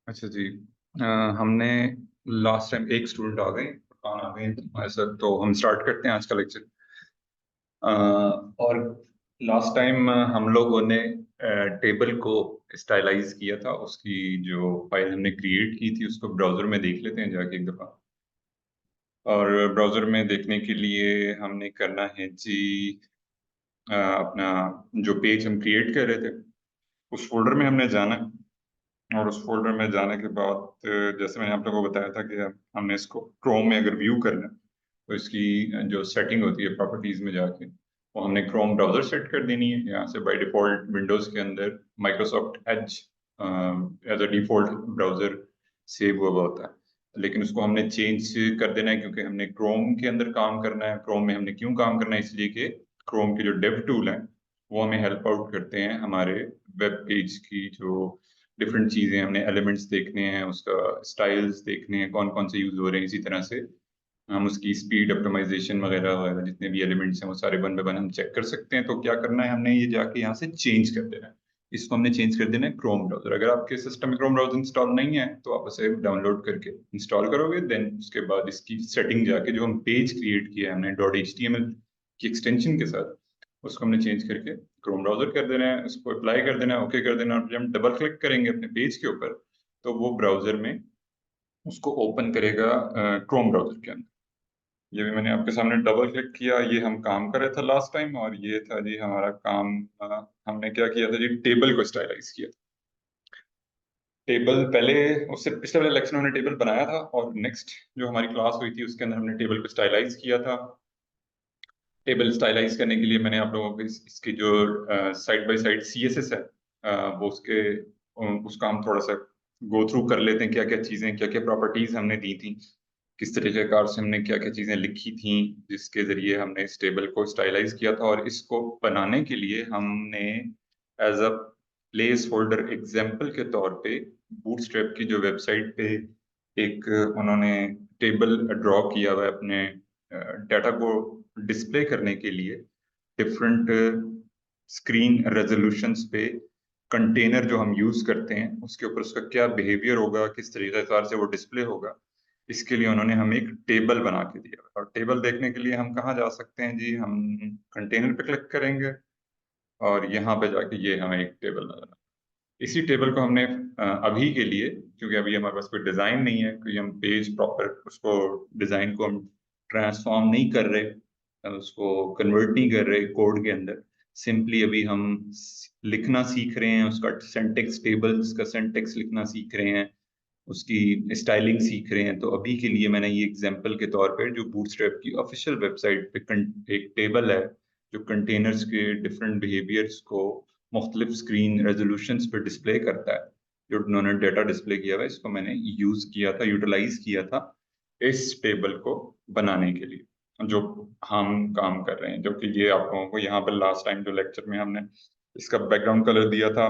अच्छा जी। हमने last time एक स्टूडेंट आ गए, फरहान आ गए हमारे साथ, तो हम स्टार्ट करते हैं आज का लेक्चर। और लास्ट टाइम हम लोगों ने टेबल को स्टाइलाइज किया था। उसकी जो फाइल हमने क्रिएट की थी उसको ब्राउजर में देख लेते हैं जाके एक दफ़ा। और ब्राउजर में देखने के लिए हमने करना है जी, अपना जो पेज हम क्रिएट कर रहे थे उस फोल्डर में हमने जाना है। और उस फोल्डर में जाने के बाद जैसे मैंने आप लोगों को बताया था कि हमने इसको क्रोम में अगर व्यू करना है तो इसकी जो सेटिंग होती है प्रॉपर्टीज में जाके वो हमने क्रोम ब्राउजर सेट कर देनी है। यहाँ से बाय डिफॉल्ट विंडोज के अंदर Microsoft Edge as a default browser save हुआ हुआ होता है, लेकिन उसको हमने चेंज कर देना है क्योंकि हमने क्रोम के अंदर काम करना है। क्रोम में हमने क्यों काम करना है, इसलिए कि क्रोम के जो डेव टूल हैं वो हमें हेल्प आउट करते हैं हमारे वेब पेज की जो डिफरेंट चीजें, हमने एलिमेंट्स देखने हैं, उसका स्टाइल्स देखने हैं कौन कौन से यूज हो रहे हैं। इसी तरह से हम उसकी स्पीड ऑप्टिमाइजेशन वगैरह वगैरह जितने भी एलिमेंट्स हैं वो सारे वन बाय वन हम चेक कर सकते हैं। तो क्या करना है, हमने ये जाके यहाँ से चेंज कर देना है। इसको हमने चेंज कर देना है क्रोम ब्राउजर। अगर आपके सिस्टम में क्रोम ब्राउजर इंस्टॉल नहीं है तो आप उसे डाउनलोड करके इंस्टॉल करोगे, देन उसके बाद इसकी सेटिंग जाके जो हम पेज क्रिएट किया है हमने .html की एक्सटेंशन के साथ, उसको हमने चेंज करके क्रोम ब्राउजर कर देना है। उसको अप्लाई कर देना है, ओके कर देना है। और जब हम डबल क्लिक करेंगे अपने पेज के ऊपर तो वो ब्राउजर में उसको ओपन करेगा क्रोम ब्राउजर के अंदर। ये भी मैंने आपके सामने डबल क्लिक किया, ये हम काम कर रहे थे लास्ट टाइम। और ये था जी हमारा काम। हमने क्या किया था जी, टेबल को स्टाइलाइज किया। टेबल पहले, उससे पिछले वाले लेक्चर में हमने टेबल बनाया था और नेक्स्ट जो हमारी क्लास हुई थी उसके अंदर हमने टेबल को स्टाइलाइज किया था। टेबल स्टाइलाइज करने के लिए मैंने आप लोगों को इसकी जो साइड बाय साइड CSS है, वो उसका हम थोड़ा सा गो थ्रू कर लेते हैं। क्या क्या चीजें, क्या क्या प्रॉपर्टीज हमने दी थी, किस तरीके कार से हमने क्या क्या चीजें लिखी थी जिसके जरिए हमने इस टेबल को स्टाइलाइज किया था। और इसको बनाने के लिए हमने as a placeholder example के तौर पे बूटस्ट्रैप की जो वेबसाइट पे एक उन्होंने टेबल ड्रॉ किया हुआ है अपने डाटा को डिस्प्ले करने के लिए। डिफरेंट स्क्रीन रेजोल्यूशंस पे कंटेनर जो हम यूज करते हैं उसके ऊपर उसका क्या बिहेवियर होगा, किस तरीके से वो डिस्प्ले होगा, इसके लिए उन्होंने हमें एक टेबल बना के दिया। और टेबल देखने के लिए हम कहाँ जा सकते हैं जी, हम कंटेनर पे क्लिक करेंगे और यहाँ पे जाके ये हमें एक टेबल नजर आए। इसी टेबल को हमने अभी के लिए, क्योंकि अभी हमारे पास कोई डिजाइन नहीं है, क्योंकि हम पेज प्रॉपर उसको डिजाइन को हम ट्रांसफॉर्म नहीं कर रहे, उसको कन्वर्ट नहीं कर रहे कोड के अंदर। सिंपली अभी हम लिखना सीख रहे हैं, उसका सिंटेक्स, टेबल्स का सिंटेक्स लिखना सीख रहे हैं, उसकी स्टाइलिंग सीख रहे हैं। तो अभी के लिए मैंने ये एग्जांपल के तौर पर जो बूटस्ट्रैप की ऑफिशियल वेबसाइट पे एक टेबल है जो कंटेनर्स के डिफरेंट बिहेवियर्स को मुख्तलिफ स्क्रीन रेजोल्यूशंस पर डिस्प्ले करता है, जो उन्होंने डेटा डिस्प्ले किया हुआ है, इसको मैंने यूज किया था, यूटिलाइज किया था इस टेबल को बनाने के लिए जो हम काम कर रहे हैं। जो कि ये आप लोगों को यहाँ पर लास्ट टाइम जो लेक्चर में हमने इसका बैकग्राउंड कलर दिया था,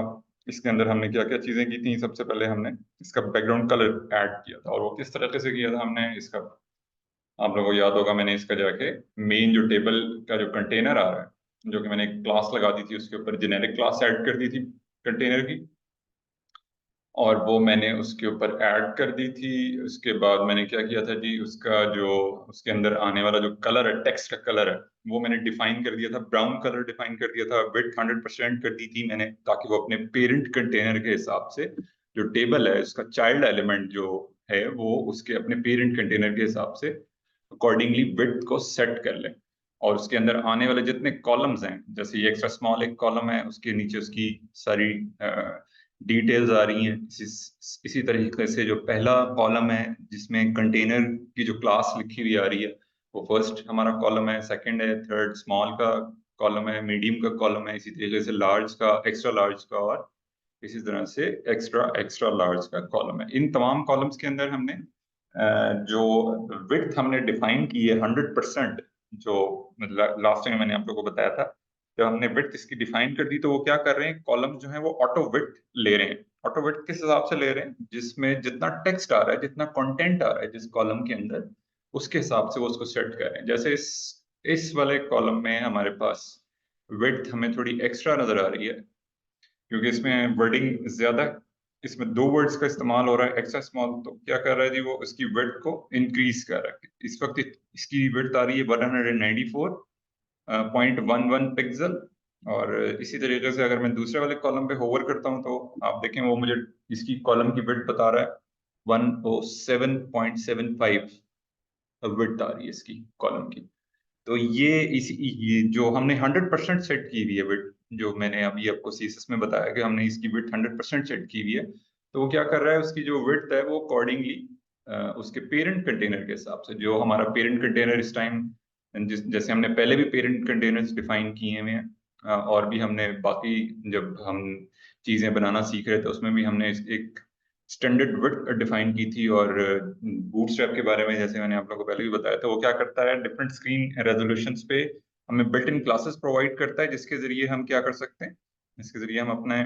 इसके अंदर हमने क्या क्या चीजें की थी। सबसे पहले हमने इसका बैकग्राउंड कलर ऐड किया था, और वो किस तरीके से किया था हमने इसका, आप लोगों को याद होगा, मैंने इसका जाके मेन जो टेबल का जो कंटेनर आ रहा है, जो कि मैंने एक क्लास लगा दी थी, उसके ऊपर जेनेरिक क्लास ऐड कर दी थी कंटेनर की, और वो मैंने उसके ऊपर ऐड कर दी थी। उसके बाद मैंने क्या किया था जी, उसका जो उसके अंदर आने वाला जो कलर है, टेक्स्ट का कलर है, वो मैंने डिफाइन कर दिया था, ब्राउन कलर डिफाइन कर दिया था। विड्थ 100% कर दी थी मैंने, ताकि वो अपने पेरेंट कंटेनर के हिसाब से जो टेबल है उसका चाइल्ड एलिमेंट जो है वो उसके अपने पेरेंट कंटेनर के हिसाब से अकॉर्डिंगली विड्थ को सेट कर ले। और उसके अंदर आने वाले जितने कॉलम्स हैं, जैसे ये एक्स्ट्रा स्मॉल एक कॉलम है, उसके नीचे उसकी सारी डिटेल्स आ रही हैं। इसी तरीके से जो पहला कॉलम है जिसमें कंटेनर की जो क्लास लिखी हुई आ रही है वो फर्स्ट हमारा कॉलम है, सेकंड है, थर्ड स्मॉल का कॉलम है, मीडियम का कॉलम है, इसी तरीके से लार्ज का, एक्स्ट्रा लार्ज का, और इसी तरह से एक्स्ट्रा एक्स्ट्रा लार्ज का कॉलम है। इन तमाम कॉलम्स के अंदर हमने जो विड्थ हमने डिफाइन की है 100%, जो लास्ट टाइम मैंने आप लोगों को बताया था, जब हमने विड्थ इसकी डिफाइन कर दी तो वो क्या कर रहे हैं, कॉलम्स जो हैं वो ऑटो विड्थ ले रहे हैं। ऑटो विड्थ किस हिसाब से ले रहे हैं, जिसमें जितना टेक्स्ट आ रहा है, जितना कंटेंट आ रहा है जिस कॉलम के अंदर, उसके हिसाब से वो उसको सेट कर रहे हैं। जैसे इस वाले कॉलम में हमारे पास विड्थ हमें थोड़ी एक्स्ट्रा नजर आ रही है क्योंकि इसमें वर्डिंग ज्यादा इसमें दो वर्ड्स का इस्तेमाल हो रहा है, एक्स्ट्रा स्मॉल। तो क्या कर रहा है जी, वो इसकी विड्थ को इंक्रीज कर रहा है। इस वक्त इसकी विड्थ आ रही है 194.11 पिक्सल। और इसी तरीके से अगर मैं दूसरे वाले कॉलम पे होवर करता हूं तो आप देखें वो मुझे इसकी कॉलम की विड्थ बता रहा है 107.75 विड्थ आ रही है इसकी कॉलम की। तो ये जो हमने 100% सेट की हुई है विड्थ, जो मैंने अभी आपको सीएसएस में बताया कि हमने इसकी विड्थ 100% सेट की हुई है, तो वो क्या कर रहा है, उसकी जो विड्थ है वो अकॉर्डिंगली उसके पेरेंट कंटेनर के हिसाब से, जो हमारा पेरेंट कंटेनर इस टाइम जैसे हमने पहले भी पेरेंट कंटेनर्स डिफाइन किए हुए हैं, और भी हमने बाकी जब हम चीजें बनाना सीख रहे थे उसमें भी हमने एक स्टैंडर्ड विड्थ डिफाइन की थी। और बूटस्ट्रैप के बारे में जैसे मैंने आप लोगों को पहले भी बताया था, वो क्या करता है, डिफरेंट स्क्रीन रेजोल्यूशंस पे हमें बिल्ट इन क्लासेस प्रोवाइड करता है, जिसके जरिए हम क्या कर सकते हैं, इसके जरिए हम अपने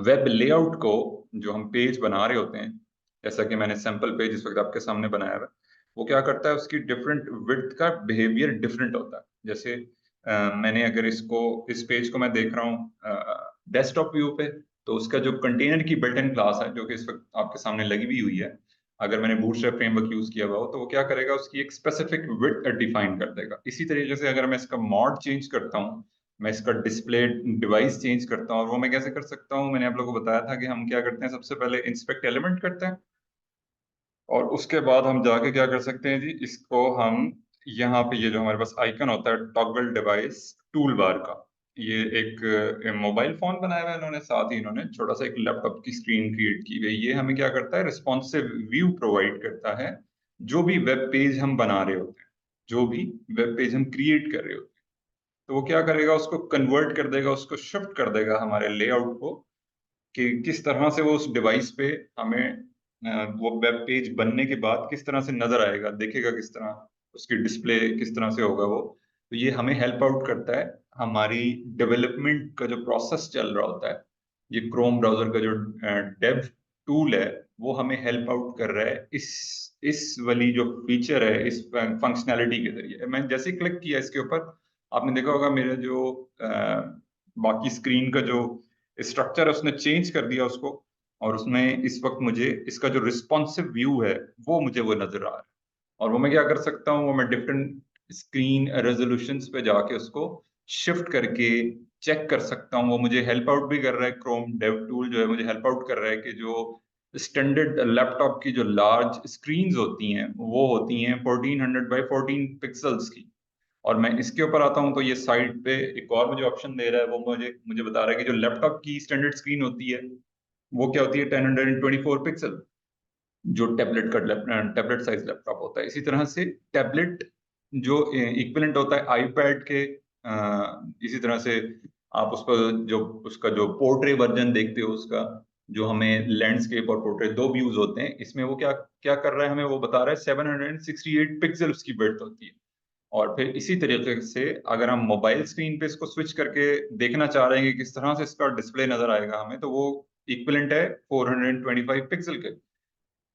वेब लेआउट को, जो हम पेज बना रहे होते हैं, जैसा कि मैंने सैंपल पेज इस वक्त आपके सामने बनाया हुआ है, वो क्या करता है, उसकी डिफरेंट विड्थ का बिहेवियर डिफरेंट होता है। जैसे मैंने अगर इस पेज को मैं देख रहा हूँ डेस्कटॉप व्यू पे, तो उसका जो कंटेनर की बिल्ट इन क्लास है जो कि इस वक्त आपके सामने लगी हुई हुई है, अगर मैंने बूटस्ट्रैप फ्रेमवर्क यूज किया हुआ हो तो वो क्या करेगा, उसकी एक स्पेसिफिक विड्थ डिफाइन कर देगा। इसी तरीके से अगर मैं इसका मॉड चेंज करता हूँ, मैं इसका डिस्प्ले डिवाइस चेंज करता हूँ, और वो मैं कैसे कर सकता हूँ, मैंने आप लोगों को बताया था कि हम क्या करते हैं, सबसे पहले इंस्पेक्ट एलिमेंट करते हैं, और उसके बाद हम जाके क्या कर सकते हैं जी, इसको हम यहाँ पे ये जो हमारे पास आइकन होता है टॉगल डिवाइस टूल बार का, ये एक मोबाइल फोन बनाया हुआ है इन्होंने, साथ ही इन्होंने छोटा सा एक लैपटॉप की स्क्रीन क्रिएट की हुई है। ये हमें क्या करता है, रिस्पॉन्सिव व्यू प्रोवाइड करता है। जो भी वेब पेज हम बना रहे होते हैं, जो भी वेब पेज हम क्रिएट कर रहे होते हैं, तो वो क्या करेगा, उसको कन्वर्ट कर देगा, उसको शिफ्ट कर देगा हमारे लेआउट को, कि किस तरह से वो उस डिवाइस पे हमें वो वेब पेज बनने के बाद किस तरह से नजर आएगा, देखेगा किस तरह, उसकी डिस्प्ले किस तरह से होगा वो। तो ये हमें हेल्प आउट करता है हमारी डेवलपमेंट का जो प्रोसेस चल रहा होता है। ये क्रोम ब्राउजर का जो डेव टूल है, वो हमें हेल्प आउट कर रहा है इस वाली जो फीचर है, इस फंक्शनैलिटी के जरिए। मैं जैसे ही क्लिक किया इसके ऊपर, आपने देखा होगा मेरा जो बाकी स्क्रीन का जो स्ट्रक्चर है उसने चेंज कर दिया उसको, और उसमें इस वक्त मुझे इसका जो रिस्पॉन्सिव व्यू है वो मुझे वो नजर आ रहा है। और वो मैं क्या कर सकता हूँ, वो मैं डिफरेंट स्क्रीन रेजोल्यूशंस पे जाके उसको शिफ्ट करके चेक कर सकता हूँ। वो मुझे हेल्प आउट भी कर रहा है, क्रोम डेव टूल जो है मुझे हेल्प आउट कर रहा है कि जो स्टैंडर्ड लैपटॉप की जो लार्ज स्क्रीन्स होती हैं वो होती हैं 1400 बाई 14 पिक्सल्स की। और मैं इसके ऊपर आता हूँ तो ये साइड पे एक और मुझे ऑप्शन दे रहा है, वो मुझे मुझे बता रहा है कि जो लैपटॉप की स्टैंडर्ड स्क्रीन होती है वो क्या होती है, 1024 पिक्सल, जो टैबलेट साइज लैपटॉप होता है। इसी तरह से टैबलेट जो इक्विवेलेंट होता है आईपैड के, इसी तरह से आप उस पर जो उसका जो पोर्ट्रे वर्जन देखते हो उसका, जो हमें लैंडस्केप और पोर्ट्रे दो व्यूज होते हैं, इसमें वो क्या क्या कर रहा है, हमें वो बता रहा है 768 पिक्सल उसकी विड्थ होती है। और फिर इसी तरीके से अगर हम मोबाइल स्क्रीन पे इसको स्विच करके देखना चाह रहे हैं कि किस तरह से इसका डिस्प्ले नजर आएगा हमें, तो वो इक्विवेलेंट है 425 पिक्सल के।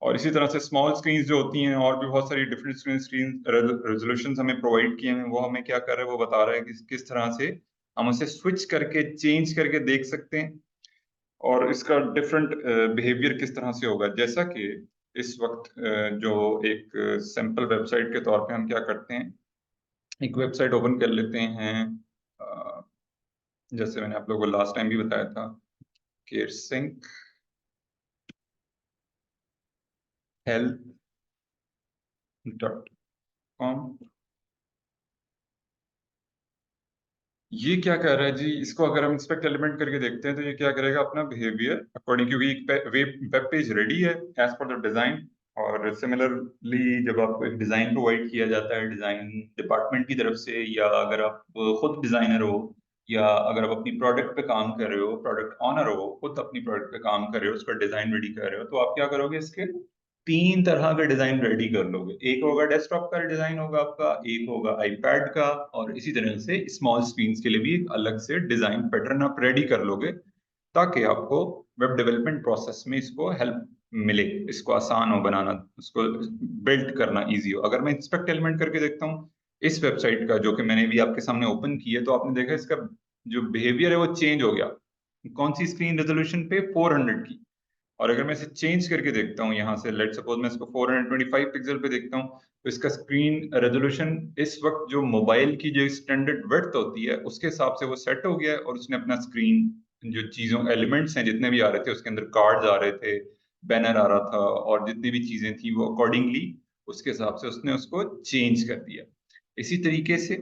और इसी तरह से स्मॉल स्क्रीन जो होती हैं, और भी बहुत सारी डिफरेंट स्क्रीन रेजोल्यूशन हमें प्रोवाइड किए हैं, वो हमें क्या कर रहे हैं, वो बता रहा है कि किस तरह से हम उसे स्विच करके चेंज करके देख सकते हैं, और इसका डिफरेंट बिहेवियर किस तरह से होगा। जैसा कि इस वक्त जो एक सैंपल वेबसाइट के तौर पे हम क्या करते हैं, एक वेबसाइट ओपन कर लेते हैं, अ, जैसे मैंने आप लोगों को लास्ट टाइम भी बताया था, केयरसिंक health.com। ये क्या कह रहा है जी, इसको अगर हम इंस्पेक्ट एलिमेंट करके देखते हैं तो ये क्या करेगा, अपना बिहेवियर अकॉर्डिंग, क्योंकि एक वेब पेज रेडी है एज पर द डिजाइन। और सिमिलरली जब आपको एक डिजाइन प्रोवाइड किया जाता है डिजाइन डिपार्टमेंट की तरफ से, या अगर आप खुद डिजाइनर हो, या अगर आप अपनी प्रोडक्ट पे काम कर रहे हो, प्रोडक्ट ऑनर हो, खुद अपनी प्रोडक्ट पे काम कर रहे हो, उसका डिजाइन रेडी कर रहे हो, तो आप क्या करोगे, इसके तीन तरह का डिजाइन रेडी कर लोगे। एक होगा डेस्कटॉप का डिजाइन होगा आपका, एक होगा आईपैड का, और इसी तरह से स्मॉल स्क्रीन के लिए भी एक अलग से डिजाइन पैटर्न आप रेडी कर लोगे, ताकि आपको वेब डेवलपमेंट प्रोसेस में इसको हेल्प मिले, इसको आसान हो बनाना, उसको बिल्ड करना इजी हो। अगर मैं इंस्पेक्ट एलिमेंट करके देखता हूँ इस वेबसाइट का, जो कि मैंने भी आपके सामने ओपन की है, तो आपने देखा इसका जो बिहेवियर है वो चेंज हो गया। कौन सी स्क्रीन रेजोल्यूशन पे, 400 की। और अगर मैं इसे चेंज करके देखता हूँ यहाँ से, लेट सपोज मैं इसको 425 पिक्सल पे देखता हूँ, तो इसका स्क्रीन रेजोल्यूशन इस वक्त जो मोबाइल की जो स्टैंडर्ड विड्थ होती है उसके हिसाब से वो सेट हो गया है, और उसने अपना स्क्रीन जो चीजों एलिमेंट्स हैं जितने भी आ रहे थे, उसके अंदर कार्ड्स आ रहे थे, बैनर आ रहा था, और जितनी भी चीजें थी वो अकॉर्डिंगली उसके हिसाब से उसने उसको चेंज कर दिया। इसी तरीके से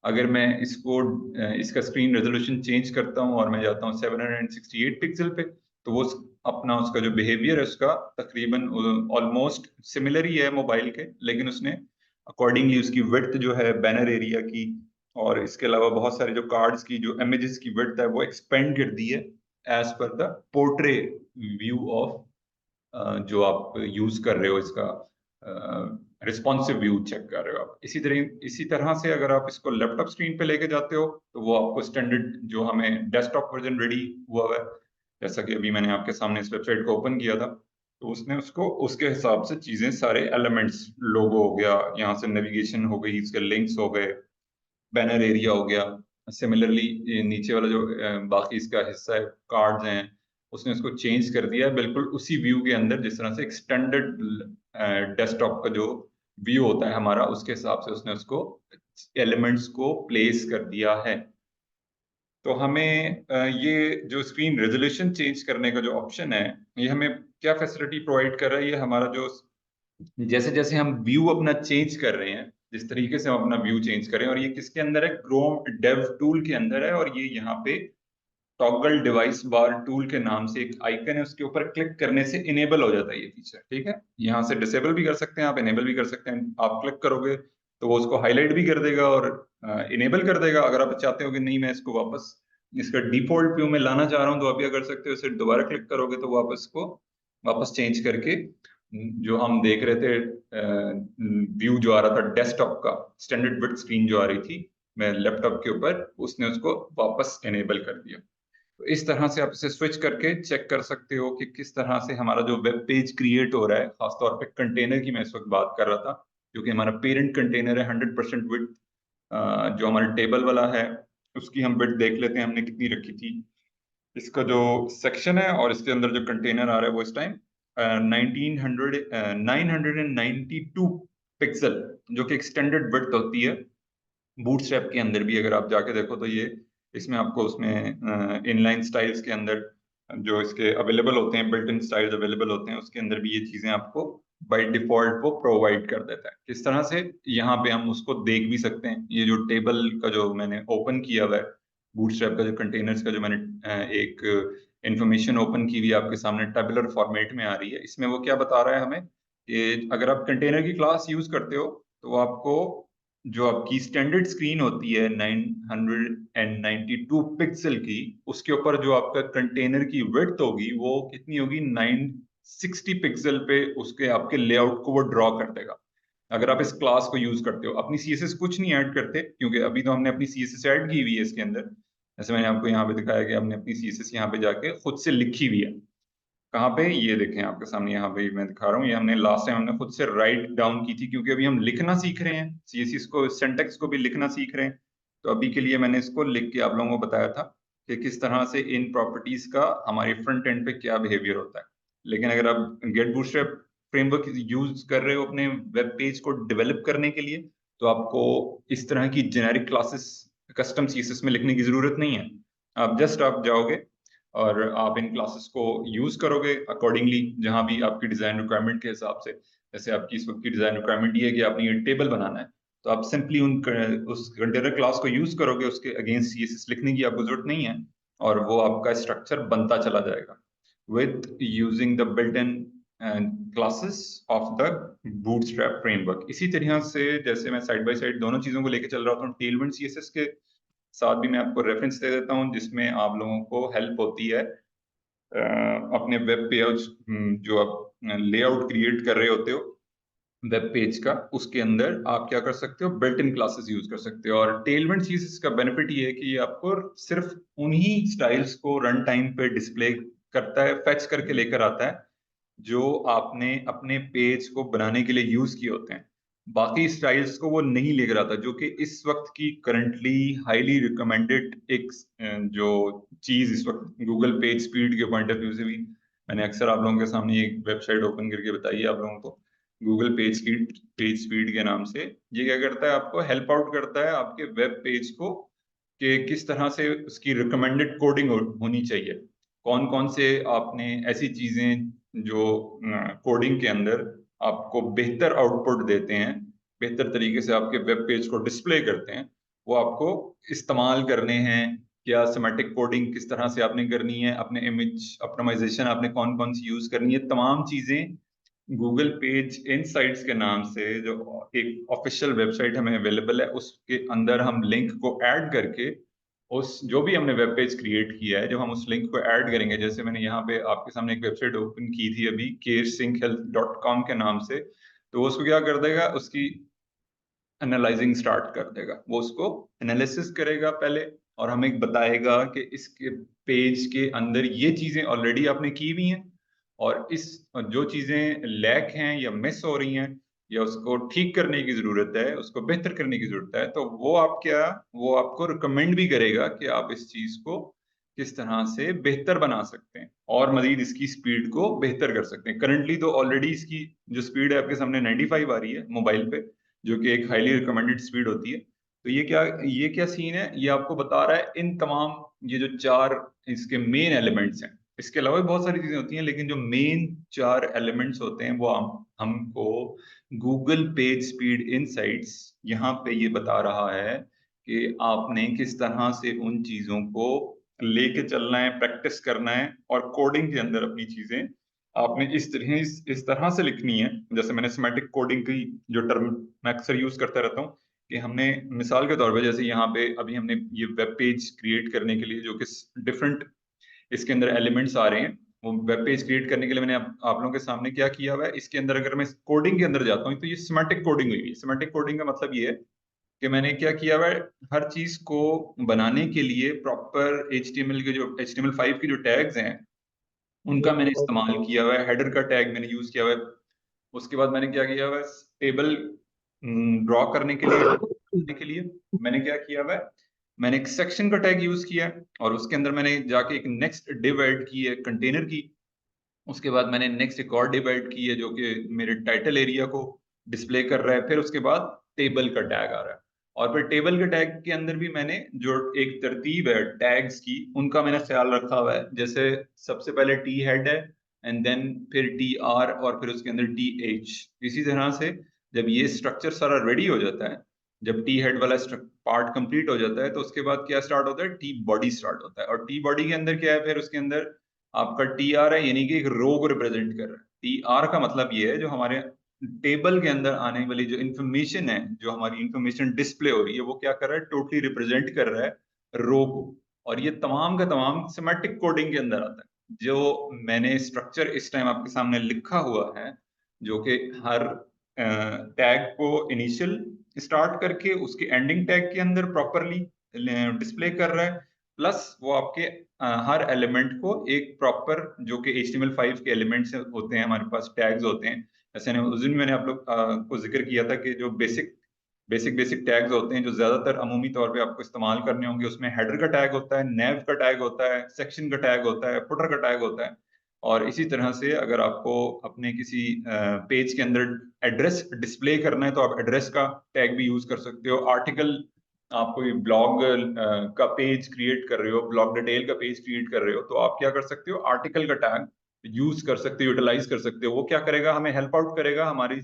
अगर मैं इसका स्क्रीन रेजोल्यूशन चेंज करता हूँ और मैं जाता हूँ 768 पिक्सल पे, तो वो अपना उसका जो बिहेवियर है उसका तकरीबन ऑलमोस्ट सिमिलर ही है मोबाइल के, लेकिन उसने अकॉर्डिंगली उसकी विड्थ जो है बैनर एरिया की, और इसके अलावा बहुत सारे जो कार्ड्स की जो इमेजेस की विड्थ है वो एक्सपेंड कर दी है as per the portray view of जो आप यूज कर रहे हो, इसका रिस्पॉन्सिव व्यू चेक कर रहे हो आप। इसी तरह से अगर आप इसको लैपटॉप स्क्रीन पे लेके जाते हो, तो वो आपको स्टैंडर्ड जो हमें डेस्कटॉप वर्जन रेडी हुआ हुआ है, जैसा कि अभी मैंने आपके सामने इस वेबसाइट को ओपन किया था, तो उसने उसको उसके हिसाब से चीजें, सारे एलिमेंट्स, लोगो हो गया, यहाँ से नेविगेशन हो गई, इसके लिंक्स हो गए, बैनर एरिया हो गया, सिमिलरली नीचे वाला जो बाकी इसका हिस्सा है, कार्ड्स हैं, उसने उसको चेंज कर दिया है बिल्कुल उसी व्यू के अंदर, जिस तरह से एक स्टैंडर्ड डेस्कटॉप का जो व्यू होता है हमारा, उसके हिसाब से उसने उसको एलिमेंट्स को प्लेस कर दिया है। तो हमें ये जो स्क्रीन रेजोल्यूशन चेंज करने का जो ऑप्शन है, ये हमें क्या फैसिलिटी प्रोवाइड कर रहा है? ये हमारा जो जैसे जैसे हम व्यू अपना चेंज कर रहे हैं, जिस तरीके से हम अपना व्यू चेंज करें, और ये किसके अंदर है? क्रोम डेव टूल के अंदर है, और ये यहाँ पे टॉगल डिवाइस बार टूल के नाम से एक आइकन है, उसके ऊपर क्लिक करने से इनेबल हो जाता है ये फीचर। ठीक है, यहाँ से डिसेबल भी कर सकते हैं आप, इनेबल भी कर सकते हैं। आप क्लिक करोगे तो वो उसको हाईलाइट भी कर देगा और इनेबल कर देगा। अगर आप चाहते हो कि नहीं, मैं इसको वापस इसका डिफॉल्ट व्यू में लाना चाह रहा हूँ, तो आप क्या कर सकते हो, इसे दोबारा क्लिक करोगे तो वापस को वापस चेंज करके जो हम देख रहे थे व्यू जो आ रहा था डेस्कटॉप का, स्टैंडर्ड विड्थ स्क्रीन जो आ रही थी मैं लैपटॉप के ऊपर, उसने उसको वापस इनेबल कर दिया। तो इस तरह से आप इसे स्विच करके चेक कर सकते हो कि किस तरह से हमारा जो वेब पेज क्रिएट हो रहा है। खासतौर पे कंटेनर की मैं इस वक्त बात कर रहा था, क्योंकि हमारा पेरेंट कंटेनर है 100% विड्थ। जो हमारा टेबल वाला है उसकी हम विड्थ देख लेते हैं हमने कितनी रखी थी। इसका जो सेक्शन है और इसके अंदर जो कंटेनर आ रहा है वो इस टाइम 992 पिक्सल, जो कि एक्सटेंडेड विड्थ होती है। बूटस्ट्रैप के अंदर भी अगर आप जाके देखो तो ये इसमें आपको उसमें इनलाइन स्टाइल्स के अंदर जो इसके अवेलेबल होते हैं, बिल्ट इन स्टाइल्स अवेलेबल होते हैं, उसके अंदर भी ये चीजें आपको बाय डिफॉल्ट वो प्रोवाइड कर देता है। किस तरह से, यहाँ पे हम उसको देख भी सकते हैं। ये जो टेबल का जो मैंने ओपन किया हुआ है, बूटस्ट्रैप का जो कंटेनर्स का जो मैंने एक इंफॉर्मेशन ओपन की हुई है आपके सामने, टेबुलर फॉर्मेट में आ रही है। इसमें वो क्या बता रहा है हमें कि अगर आप कंटेनर की क्लास यूज करते हो तो आपको जो आपकी स्टैंडर्ड स्क्रीन होती है 992 पिक्सल की, उसके ऊपर जो आपका कंटेनर की विड्थ होगी वो कितनी होगी? 960 पिक्सल पे उसके आपके लेआउट को वो ड्रॉ कर देगा। अगर आप इस क्लास को यूज करते हो, अपनी सीएसएस कुछ नहीं ऐड करते, क्योंकि अभी तो हमने अपनी सीएसएस ऐड की हुई है इसके अंदर। जैसे मैंने आपको यहाँ पे दिखाया कि हमने अपनी सीएसएस यहाँ पे जाके खुद से लिखी हुई है। कहाँ पे? ये देखें आपके सामने, यहाँ पे मैं दिखा रहा हूँ। ये हमने लास्ट टाइम हमने खुद से राइट डाउन की थी, क्योंकि अभी हम लिखना सीख रहे हैं, सीएसएस को, सिंटैक्स को भी लिखना सीख रहे हैं। तो अभी के लिए मैंने इसको लिख के आप लोगों को बताया था कि किस तरह से इन प्रॉपर्टीज का हमारे फ्रंट एंड पे क्या बिहेवियर होता है। लेकिन अगर आप गेट बूटस्ट्रैप फ्रेमवर्क यूज कर रहे हो अपने वेब पेज को डेवलप करने के लिए, तो आपको इस तरह की जेनेरिक क्लासेस कस्टम सीएसएस में लिखने की जरूरत नहीं है। आप जाओगे और आप इन क्लासेस को यूज करोगे अकॉर्डिंगली, जहां भी आपकी डिजाइन रिक्वायरमेंट के हिसाब से। जैसे आपकी इस वक्त की डिजाइन रिक्वायरमेंट ये है कि आपने ये टेबल बनाना है, तो आप सिंपली उस कंटेनर क्लास को यूज करोगे, उसके अगेंस्ट सीएसएस लिखने की आपको जरूरत नहीं है, और वो आपका स्ट्रक्चर बनता चला जाएगा with using the built in classes of the bootstrap framework. इसी तरह से जैसे मैं साइड बाय साइड दोनों चीजों को लेकर चल रहा था, टेलविंड सीएसएस के साथ भी मैं आपको रेफरेंस दे देता हूँ, जिसमें आप लोगों को हेल्प होती है अपने वेब पेज जो आप लेआउट क्रिएट कर रहे होते हो वेब पेज का, उसके अंदर आप क्या कर सकते हो? बिल्ट इन क्लासेस यूज कर सकते हो। और टेलविंड सीएसएस का बेनिफिट ये है कि ये आपको सिर्फ उन्हीं स्टाइल्स को रन टाइम पे डिस्प्ले करता है, फेच करके लेकर आता है जो आपने अपने पेज को बनाने के लिए यूज किए होते हैं। बाकी स्टाइल्स को वो नहीं लेकर आता, जो कि इस वक्त की करंटली हाईली रिकमेंडेड एक जो चीज इस वक्त गूगल पेज स्पीड के पॉइंट ऑफ व्यू से भी मैंने अक्सर आप लोगों के सामने एक वेबसाइट ओपन करके बताई है आप लोगों को, गूगल पेज स्पीड के नाम से। ये क्या करता है, आपको हेल्प आउट करता है आपके वेब पेज को कि किस तरह से उसकी रिकमेंडेड कोडिंग होनी चाहिए, कौन कौन से आपने ऐसी चीजें जो कोडिंग के अंदर आपको बेहतर आउटपुट देते हैं, बेहतर तरीके से आपके वेब पेज को डिस्प्ले करते हैं, वो आपको इस्तेमाल करने हैं। क्या सिमेटिक कोडिंग किस तरह से आपने करनी है, अपने इमेज ऑप्टिमाइजेशन आपने कौन कौन सी यूज करनी है, तमाम चीजें गूगल पेज इनसाइट्स के नाम से जो एक ऑफिशियल वेबसाइट हमें अवेलेबल है, उसके अंदर हम लिंक को ऐड करके उस जो भी हमने वेब पेज क्रिएट किया है, जब हम उस लिंक को ऐड करेंगे, जैसे मैंने यहाँ पे आपके सामने एक वेबसाइट ओपन की थी अभी caresynchealth.com के नाम से, तो उसको क्या कर देगा, उसकी एनालाइजिंग स्टार्ट कर देगा, वो उसको एनालिसिस करेगा पहले और हमें बताएगा कि इसके पेज के अंदर ये चीजें ऑलरेडी आपने की हुई हैं और इस जो चीजें लैक हैं या मिस हो रही हैं या उसको ठीक करने की जरूरत है, उसको बेहतर करने की जरूरत है, तो वो आपको रिकमेंड भी करेगा कि आप इस चीज को किस तरह से बेहतर बना सकते हैं और मजीद इसकी स्पीड को बेहतर कर सकते हैं। करंटली तो ऑलरेडी इसकी जो स्पीड है आपके सामने 95 आ रही है मोबाइल पे, जो कि एक हाईली रिकमेंडेड स्पीड होती है। तो ये क्या सीन है, ये आपको बता रहा है इन तमाम ये जो चार इसके मेन एलिमेंट्स हैं, इसके अलावा भी बहुत सारी चीजें होती हैं, लेकिन जो मेन चार एलिमेंट्स होते हैं वो हमको गूगल पेज स्पीड इनसाइट्स यहाँ पे ये बता रहा है कि आपने किस तरह से उन चीजों को लेके चलना है, प्रैक्टिस करना है और कोडिंग के अंदर अपनी चीजें आपने इस तरह से लिखनी है। जैसे मैंने सिमेटिक कोडिंग की जो टर्म मैं अक्सर यूज करता रहता हूँ, कि हमने मिसाल के तौर पे जैसे यहाँ पे अभी हमने ये वेब पेज क्रिएट करने के लिए जो कि डिफरेंट इसके अंदर एलिमेंट्स आ रहे हैं, वो वेब पेज क्रिएट करने के लिए मैंने आप लोगों के सामने क्या किया हुआ है, इसके अंदर अगर मैं कोडिंग के अंदर जाता हूँ तो ये सिमेटिक कोडिंग हुई है। सिमेटिक कोडिंग का मतलब ये है कि मैंने क्या किया हुआ है, हर चीज को बनाने के लिए प्रॉपर HTML के जो HTML5 के जो टैग्स हैं उनका मैंने इस्तेमाल किया हुआ है, हेडर का टैग मैंने यूज किया हुआ है। उसके बाद मैंने क्या किया हुआ है, टेबल ड्रॉ करने के लिए मैंने क्या किया हुआ है, मैंने एक सेक्शन का टैग यूज किया है और उसके अंदर मैंने जाके एक नेक्स्ट डिव ऐड की है कंटेनर की। उसके बाद मैंने नेक्स्ट एक और डिव ऐड की है जो कि मेरे टाइटल एरिया को डिस्प्ले कर रहा है। फिर उसके बाद टेबल का टैग आ रहा है और फिर टेबल के टैग के अंदर भी मैंने जो एक तरतीब है टैग्स की उनका मैंने ख्याल रखा हुआ है। जैसे सबसे पहले टी हेड है एंड देन फिर TR और फिर उसके अंदर TH। इसी तरह से जब ये स्ट्रक्चर सारा रेडी हो जाता है, जब टी हेड वाला पार्ट कंप्लीट हो जाता है, तो उसके बाद क्या स्टार्ट होता है, टी बॉडी स्टार्ट होता है। और टी बॉडी के अंदर क्या है, फिर उसके अंदर आपका TR है, यानी कि एक रो को रिप्रेजेंट कर रहा है। TR का मतलब ये है जो हमारे टेबल के अंदर आने वाली जो इंफॉर्मेशन है, जो हमारी इंफॉर्मेशन डिस्प्ले हो रही है, वो क्या कर रहा है, टोटली रिप्रेजेंट कर रहा है रो को। और ये तमाम का तमाम सिमेटिक कोडिंग के अंदर आता है। जो मैंने स्ट्रक्चर इस टाइम आपके सामने लिखा हुआ है, जो कि हर टैग को इनिशियल स्टार्ट करके उसके एंडिंग टैग के अंदर प्रॉपरली डिस्प्ले कर रहा है, प्लस वो आपके हर एलिमेंट को एक प्रॉपर जो कि HTML5 के एलिमेंट्स होते हैं, हमारे पास टैग्स होते हैं। जैसे उस दिन मैंने आप लोग को जिक्र किया था कि जो बेसिक टैग्स होते हैं जो ज्यादातर अमूमी तौर पे आपको इस्तेमाल करने होंगे, उसमें हेडर का टैग होता है, नेव का टैग होता है, सेक्शन का टैग होता है, फुटर का टैग होता है। और इसी तरह से अगर आपको अपने किसी पेज के अंदर एड्रेस डिस्प्ले करना है तो आप एड्रेस का टैग भी यूज कर सकते हो। आर्टिकल, आप कोई ब्लॉग का पेज क्रिएट कर रहे हो, ब्लॉग डिटेल का पेज क्रिएट कर रहे हो, तो आप क्या कर सकते हो, आर्टिकल का टैग यूज कर सकते हो, यूटिलाइज कर सकते हो। वो क्या करेगा, हमें हेल्प आउट करेगा हमारी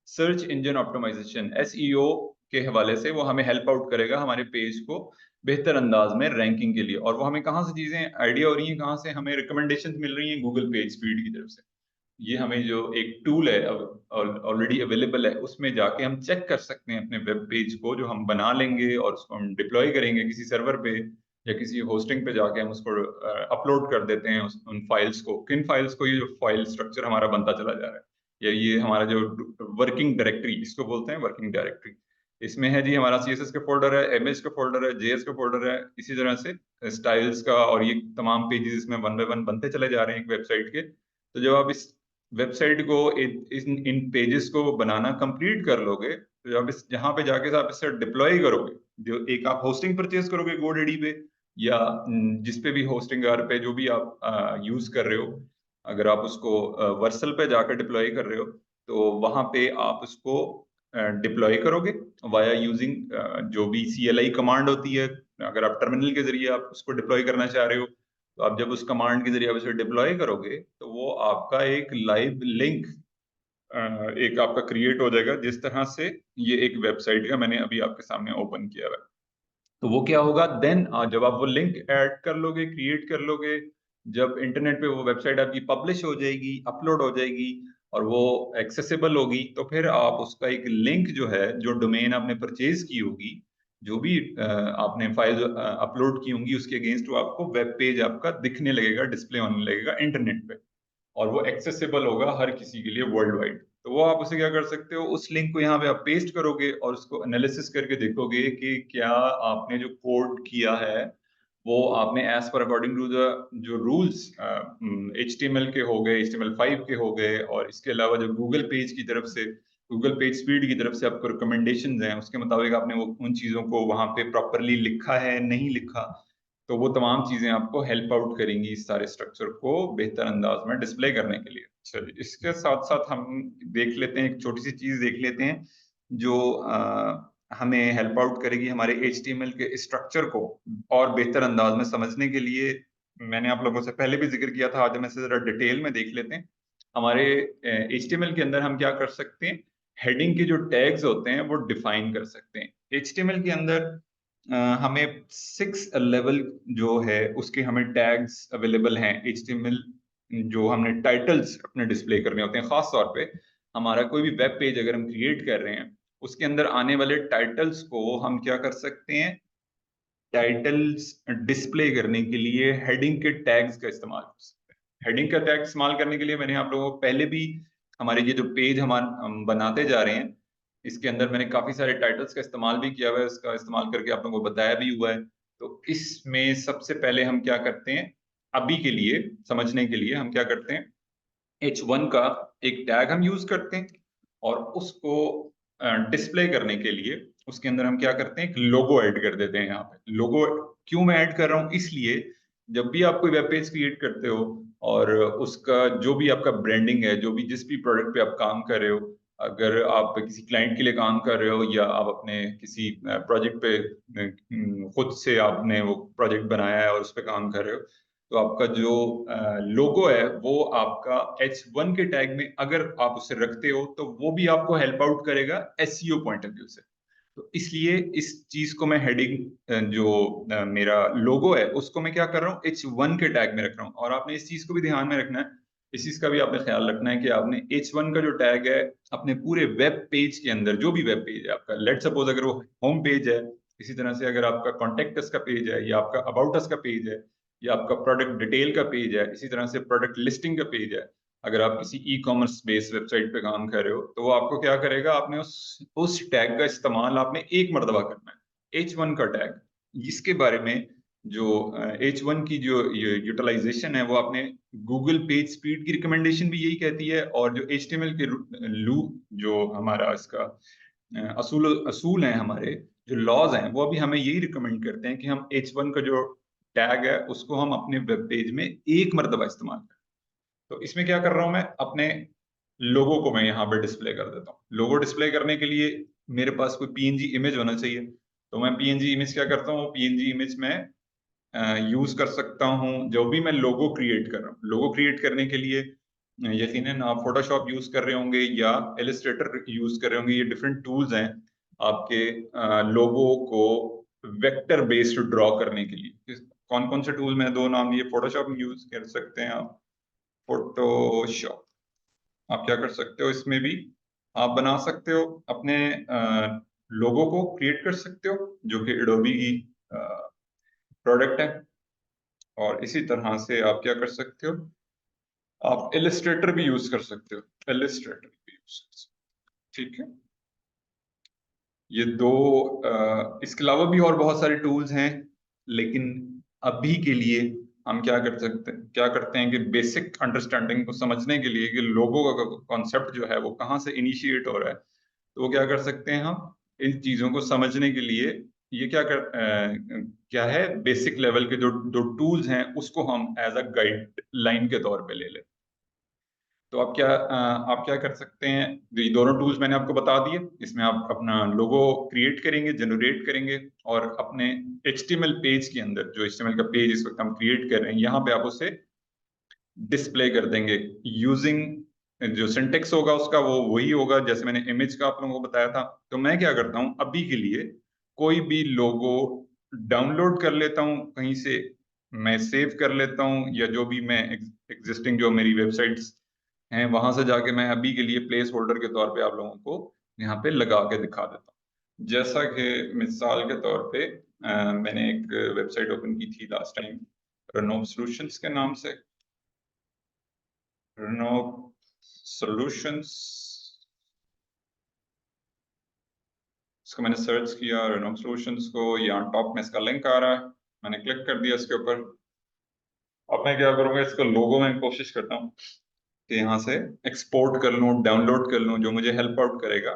सर्च इंजन ऑप्टिमाइजेशन SEO के हवाले से। वो हमें हेल्प आउट करेगा हमारे पेज को बेहतर अंदाज में रैंकिंग के लिए। और वो हमें कहाँ से चीजें आइडिया हो रही हैं, कहाँ से हमें रिकमेंडेशन मिल रही हैं, गूगल पेज स्पीड की तरफ से। ये हमें जो एक टूल है ऑलरेडी अवेलेबल है, उसमें जाके हम चेक कर सकते हैं अपने वेब पेज को, जो हम बना लेंगे और उसको हम डिप्लॉय करेंगे किसी सर्वर पे या किसी होस्टिंग पे जाके हम उसको अपलोड कर देते हैं उन फाइल्स को। किन फाइल्स को, ये जो फाइल स्ट्रक्चर हमारा बनता चला जा रहा है, या ये हमारा जो वर्किंग डायरेक्टरी इसको बोलते हैं, वर्किंग डायरेक्टरी, इसमें है जी हमारा CSS का फोल्डर है, इमेज का फोल्डर है, JS का फोल्डर है, इसी तरह से स्टाइल्स का, और ये तमाम पेजेस इसमें वन बाय वन बनते चले जा रहे हैं एक वेबसाइट के। तो जब आप इस वेबसाइट को इन पेजेस को बनाना कंप्लीट कर लोगे, तो जब इस जहां पे जाके आप इसे डिप्लॉय करोगे, जो एक आप होस्टिंग परचेज करोगे GoDaddy पे या जिस पे भी होस्टिंग पे जो भी आप यूज कर रहे हो, अगर आप उसको वर्सल पे जाकर डिप्लॉय कर रहे हो तो वहां पे आप उसको डिप्लॉय करोगे वाया यूजिंग जो भी CLI कमांड होती है। अगर आप टर्मिनल के जरिए आप उसको डिप्लॉय करना चाह रहे हो तो आप जब उस कमांड के जरिए आप उसे डिप्लॉय करोगे तो वो आपका एक लाइव लिंक एक आपका क्रिएट हो जाएगा, जिस तरह से ये एक वेबसाइट का मैंने अभी आपके सामने ओपन किया हुआ है। तो वो क्या होगा देन, जब आप वो लिंक ऐड कर लोगे, क्रिएट कर लोगे, जब इंटरनेट पे वो वेबसाइट आपकी पब्लिश हो जाएगी, अपलोड हो जाएगी और वो एक्सेसिबल होगी, तो फिर आप उसका एक लिंक जो है, जो डोमेन आपने परचेज की होगी, जो भी आपने फाइल अपलोड की होंगी, उसके अगेंस्ट वो आपको वेब पेज आपका दिखने लगेगा, डिस्प्ले होने लगेगा इंटरनेट पे, और वो एक्सेसिबल होगा हर किसी के लिए वर्ल्ड वाइड। तो वो आप उसे क्या कर सकते हो, उस लिंक को यहाँ पे आप पेस्ट करोगे और उसको एनालिसिस करके देखोगे कि क्या आपने जो कोड किया है वो आपने as per according to the जो रूल्स HTML के हो गए, HTML5 के हो गए, और इसके अलावा जो गूगल पेज की तरफ से, गूगल पेज स्पीड की तरफ से आपको रिकमेंडेशन हैं, उसके मुताबिक आपने वो उन चीज़ों को वहाँ पे प्रॉपरली लिखा है, नहीं लिखा। तो वो तमाम चीजें आपको हेल्प आउट करेंगी इस सारे स्ट्रक्चर को बेहतर अंदाज में डिस्प्ले करने के लिए। चलिए, इसके साथ साथ हम देख लेते हैं, एक छोटी सी चीज देख लेते हैं जो हमें हेल्प आउट करेगी हमारे HTML के स्ट्रक्चर को और बेहतर अंदाज में समझने के लिए। मैंने आप लोगों से पहले भी जिक्र किया था, आज हम इसे जरा डिटेल में देख लेते हैं। हमारे HTML के अंदर हम क्या कर सकते हैं, हेडिंग के जो टैग्स होते हैं वो डिफाइन कर सकते हैं। HTML के अंदर हमें 6 लेवल जो है उसके हमें टैग्स अवेलेबल हैं। HTML जो हमने टाइटल्स अपने डिस्प्ले करने होते हैं, खास तौर पे हमारा कोई भी वेब पेज अगर हम क्रिएट कर रहे हैं, उसके अंदर आने वाले टाइटल्स को हम क्या कर सकते हैं, टाइटल्स डिस्प्ले करने के लिए हेडिंग के टैग्स का इस्तेमाल कर सकते हैं। हेडिंग का टैग इस्तेमाल करने के लिए मैंने आप लोगों को पहले भी, हमारे ये जो पेज हम बनाते जा रहे हैं, इसके अंदर मैंने काफी सारे टाइटल्स का इस्तेमाल भी किया हुआ है, इसका इस्तेमाल करके आप लोगों को बताया भी हुआ है। तो इसमें सबसे पहले हम क्या करते हैं, अभी के लिए समझने के लिए हम क्या करते हैं, H1 का एक टैग हम यूज करते हैं और उसको डिस्प्ले करने के लिए उसके अंदर हम क्या करते हैं, एक लोगो ऐड कर देते हैं। यहाँ पे लोगो क्यों मैं ऐड कर रहा हूँ, इसलिए जब भी आप कोई वेब पेज क्रिएट करते हो और उसका जो भी आपका ब्रांडिंग है, जो भी जिस भी प्रोडक्ट पे आप काम कर रहे हो, अगर आप किसी क्लाइंट के लिए काम कर रहे हो या आप अपने किसी प्रोजेक्ट पे खुद से आपने वो प्रोजेक्ट बनाया है और उस पर काम कर रहे हो, तो आपका जो लोगो है वो आपका H1 के टैग में अगर आप उसे रखते हो तो वो भी आपको हेल्प आउट करेगा SEO पॉइंट ऑफ व्यू से। तो इसलिए इस चीज को मैं हेडिंग जो मेरा लोगो है उसको मैं क्या कर रहा हूँ, H1 के टैग में रख रहा हूँ। और आपने इस चीज को भी ध्यान में रखना है, इस चीज का भी आपने ख्याल रखना है कि आपने H1 का जो टैग है अपने पूरे वेब पेज के अंदर, जो भी वेब पेज है आपका, लेट सपोज अगर वो होम पेज है, इसी तरह से अगर आपका कॉन्टेक्ट अस का पेज है या आपका अबाउट अस का पेज है या आपका प्रोडक्ट डिटेल का पेज है, इसी तरह से प्रोडक्ट लिस्टिंग का पेज है, अगर आप किसी E-कॉमर्स बेस्ड वेबसाइट पे काम कर रहे हो, तो वो आपको क्या करेगा, आपने उस टैग का इस्तेमाल आपने एक मर्तबा करना है, H1 का टैग। इसके बारे में जो H1 की जो यूटिलाइजेशन है वो आपने गूगल पेज स्पीड की रिकमेंडेशन भी यही कहती है, और जो HTML के लू जो हमारा इसका असूल असूल हैं, हमारे जो लॉज हैं, वो अभी हमें यही रिकमेंड करते हैं कि हम H1 का जो टैग है उसको हम अपने वेब पेज में एक मर्तबा इस्तेमाल करें। तो इसमें क्या कर रहा हूं मैं, अपने लोगो को मैं यहाँ पे डिस्प्ले कर देता हूँ। लोगो डिस्प्ले करने के लिए मेरे पास कोई PNG इमेज होना चाहिए, तो मैं PNG इमेज क्या करता हूँ, PNG इमेज में यूज कर सकता हूँ। जो भी मैं लोगो क्रिएट कर रहा हूँ, लोगो क्रिएट करने के लिए यकीनन आप फोटोशॉप यूज कर रहे होंगे या इलस्ट्रेटर यूज कर रहे होंगे। ये डिफरेंट टूल्स हैं आपके लोगो को वेक्टर बेस्ड ड्रॉ करने के लिए। कौन कौन से टूल, मैं दो नाम लिए, फोटोशॉप यूज कर सकते हैं आप, फोटोशॉप आप क्या कर सकते हो, इसमें भी आप बना सकते हो अपने लोगो को क्रिएट कर सकते हो, जो कि एडोबी की प्रोडक्ट है। और इसी तरह से आप क्या कर सकते हो, आप इलस्ट्रेटर भी यूज कर सकते हो, इलस्ट्रेटर भी यूज कर सकते हो, ठीक है। ये दो इसके अलावा भी और बहुत सारे टूल्स हैं, लेकिन अभी के लिए हम क्या करते हैं कि बेसिक अंडरस्टैंडिंग को समझने के लिए कि लोगों का कॉन्सेप्ट जो है वो कहाँ से इनिशिएट हो रहा है, तो वो क्या कर सकते हैं, हम इन चीजों को समझने के लिए ये क्या है, बेसिक लेवल के जो दो टूल्स हैं उसको हम एज अ गाइड लाइन के तौर पे ले लें। तो आप क्या कर सकते हैं, ये दोनों टूल्स मैंने आपको बता दिए। इसमें आप अपना लोगो क्रिएट करेंगे, जनरेट करेंगे, और अपने HTML पेज के अंदर, जो HTML का पेज इस वक्त हम क्रिएट कर रहे हैं, यहाँ पे आप उसे डिस्प्ले कर देंगे यूजिंग जो सिंटेक्स होगा उसका, वो वही होगा जैसे मैंने इमेज का आप लोगों को बताया था। तो मैं क्या करता हूँ, अभी के लिए कोई भी लोगो डाउनलोड कर लेता हूँ कहीं से, मैं सेव कर लेता हूँ, या जो भी मैं एग्जिस्टिंग जो मेरी वेबसाइट्स हैं वहां से जाके मैं अभी के लिए प्लेस होल्डर के तौर पे आप लोगों को यहाँ पे लगा के दिखा देता हूँ। जैसा कि मिसाल के तौर पे मैंने एक वेबसाइट ओपन की थी लास्ट टाइम, रनोव सॉल्यूशंस के नाम से। रनोव सॉल्यूशंस, इसको मैंने सर्च किया, रनोव सॉल्यूशंस को, यहाँ टॉप में इसका लिंक आ रहा है, मैंने क्लिक कर दिया इसके ऊपर। अब मैं क्या करूंगा, इसका लोगो मैं कोशिश करता हूँ कि यहाँ से एक्सपोर्ट कर लूँ, डाउनलोड कर लूँ, जो मुझे हेल्प आउट करेगा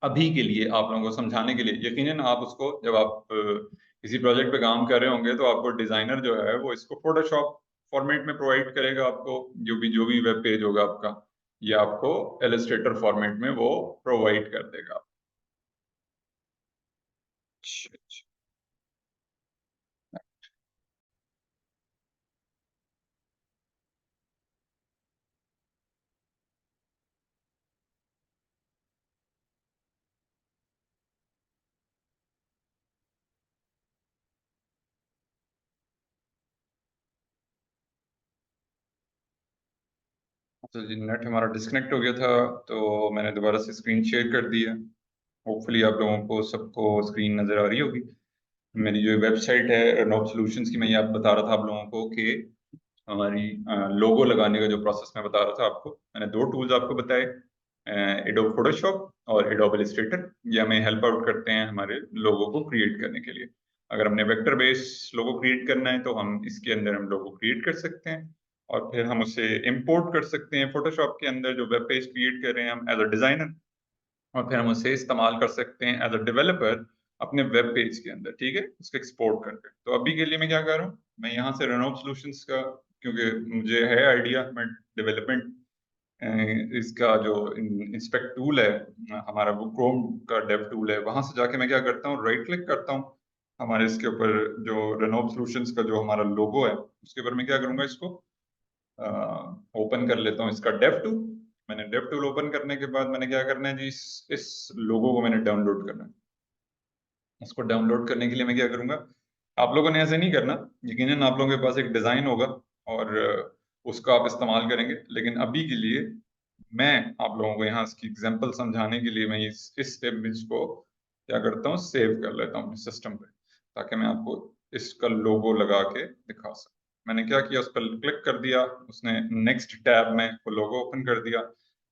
अभी के लिए आप लोगों को समझाने के लिए। यकीनन आप उसको जब आप किसी प्रोजेक्ट पे काम कर रहे होंगे तो आपको डिजाइनर जो है वो इसको फोटोशॉप फॉर्मेट में प्रोवाइड करेगा आपको, जो भी वेब पेज होगा आपका, या आपको इलस्ट्रेटर फॉर्मेट में वो प्रोवाइड कर देगा। अच्छा, अच्छा। तो जी नेट हमारा डिस्कनेक्ट हो गया था, तो मैंने दोबारा से स्क्रीन शेयर कर दी है। होपफुली आप लोगों को सबको स्क्रीन नजर आ रही होगी। मेरी जो वेबसाइट है रनोव सॉल्यूशंस की, मैं ये आप बता रहा था आप लोगों को कि हमारी लोगो लगाने का जो प्रोसेस मैं बता रहा था आपको, मैंने दो टूल्स आपको बताए, एडोब फोटोशॉप और एडोब इलस्ट्रेटर। ये हमें हेल्प आउट करते हैं हमारे लोगो को क्रिएट करने के लिए। अगर हमने वेक्टर बेस लोगो क्रिएट करना है तो हम इसके अंदर हम लोगो क्रिएट कर सकते हैं, और फिर हम उसे इंपोर्ट कर सकते हैं फोटोशॉप के अंदर, जो वेब पेज क्रिएट कर रहे हैं हम एज अ डिजाइनर, और फिर हम उसे इस्तेमाल कर सकते हैं एज अ डेवलपर अपने वेब पेज के अंदर, ठीक है, उसको एक्सपोर्ट करके। तो अभी के लिए मैं क्या कर रहा हूँ, मैं यहाँ से रनोव सॉल्यूशंस का, क्योंकि मुझे है आइडिया, मैं डेवलपमेंट इसका जो इंस्पेक्ट टूल है हमारा, वो क्रोम का डेव टूल है, वहां से जाके मैं क्या करता हूँ, राइट क्लिक करता हूँ हमारे इसके ऊपर, जो रनोव सॉल्यूशंस का जो हमारा लोगो है उसके ऊपर मैं क्या करूंगा, इसको ओपन कर लेता हूँ इसका डेव टूल। मैंने डेव टूल ओपन करने के बाद मैंने क्या करना है जी, इस लोगो को मैंने डाउनलोड करना है। इसको डाउनलोड करने के लिए मैं क्या करूंगा, आप लोगों ने ऐसे नहीं करना, यकीनन आप लोगों के पास एक डिजाइन होगा और उसका आप इस्तेमाल करेंगे, लेकिन अभी के लिए मैं आप लोगों को यहाँ इसकी एग्जांपल समझाने के लिए मैं इस इमेज को क्या करता हूँ, सेव कर लेता हूँ अपने सिस्टम पे, ताकि मैं आपको इसका लोगो लगा के दिखा सकूँ। मैंने क्या किया, उस पर क्लिक कर दिया, उसने नेक्स्ट टैब में वो लोगो ओपन कर दिया।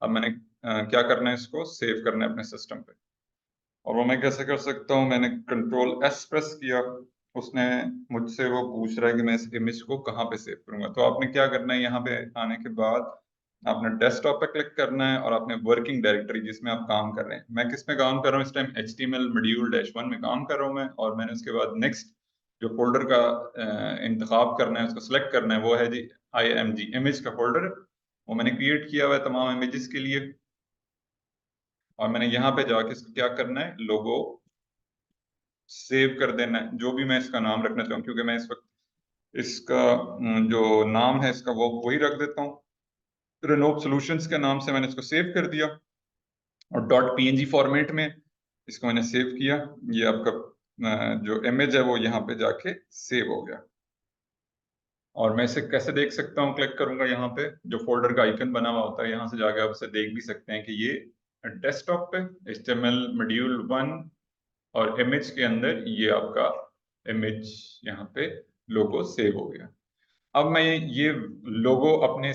अब मैंने क्या करना है, इसको सेव करना है अपने सिस्टम पे। और वो मैं कैसे कर सकता हूँ, मैंने कंट्रोल एस प्रेस किया, उसने मुझसे वो पूछ रहा है कि मैं इस इमेज को कहाँ पे सेव करूंगा। तो आपने क्या करना है, यहाँ पे आने के बाद आपने डेस्कटॉप पे क्लिक करना है, और आपने वर्किंग डायरेक्टरी जिसमें आप काम कर रहे हैं, मैं किस में काम कर रहा हूँ इस टाइम, HTML मॉड्यूल -1 में काम कर रहा हूँ मैं। और मैंने उसके बाद नेक्स्ट जो फोल्डर का इंतखाब करना है, उसको सिलेक्ट करना है, वो है जी IMG इमेज का फोल्डर, वो मैंने क्रिएट किया हुआ है तमाम इमेजेस के लिए। और मैंने यहाँ पे जाके इसको क्या करना है, लोगो सेव कर देना है, जो भी मैं इसका नाम रखना चाहूँ, क्योंकि मैं इस वक्त इसका जो नाम है इसका वो वही रख देता हूँ, रेनोव सॉल्यूशंस के नाम से मैंने इसको सेव कर दिया, और .png फॉर्मेट में इसको मैंने सेव किया। ये आपका जो इमेज है वो यहाँ पे जाके सेव हो गया। और मैं इसे कैसे देख सकता हूँ, क्लिक करूंगा यहाँ पे, जो फोल्डर का आइकन बना हुआ होता है, यहाँ से जाके आप इसे देख भी सकते हैं कि ये डेस्कटॉप पे HTML मॉड्यूल 1 और इमेज के अंदर ये आपका इमेज यहाँ पे लोगो सेव हो गया। अब मैं ये लोगो अपने